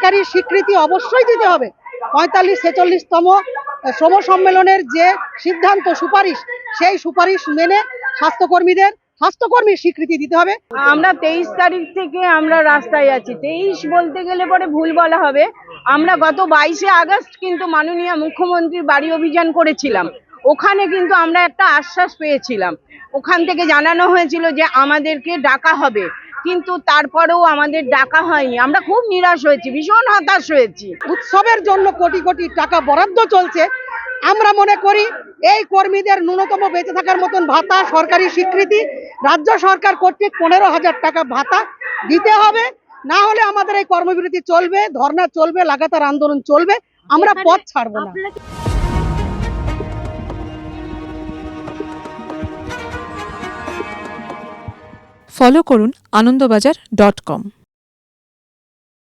সরকারি স্বীকৃতি অবশ্যই দিতে হবে। ৪৫-৪৬তম শ্রম সম্মেলনের যে সিদ্ধান্ত সুপারিশ, সেই সুপারিশ মেনে স্বাস্থ্যকর্মীর স্বীকৃতি দিতে হবে। আমরা 23 তারিখ থেকে আমরা রাস্তায় আছি। 23 বলতে গেলে পরে ভুল বলা হবে। আমরা গত 22শে আগস্ট কিন্তু মাননীয় মুখ্যমন্ত্রীর বাড়ি অভিযান করেছিলাম। ওখানে কিন্তু আমরা একটা আশ্বাস পেয়েছিলাম, ওখান থেকে জানানো হয়েছিল যে আমাদেরকে ডাকা হবে, কিন্তু তারপরেও আমাদের ডাকা হয়নি। আমরা খুব নিরাশ হয়েছি, ভীষণ হতাশ হয়েছি। উৎসবের জন্য কোটি কোটি টাকা বরাদ্দ চলছে। আমরা মনে করি এই কর্মীদের ন্যূনতম বেঁচে থাকার মতন ভাতা, সরকারি স্বীকৃতি, রাজ্য সরকার কর্তৃক 15,000 টাকা ভাতা দিতে হবে। না হলে আমাদের এই কর্মবিরতি চলবে, ধর্ণা চলবে, লাগাতার আন্দোলন চলবে, আমরা পথ ছাড়বো না। ফলো করুন আনন্দবাজার.com।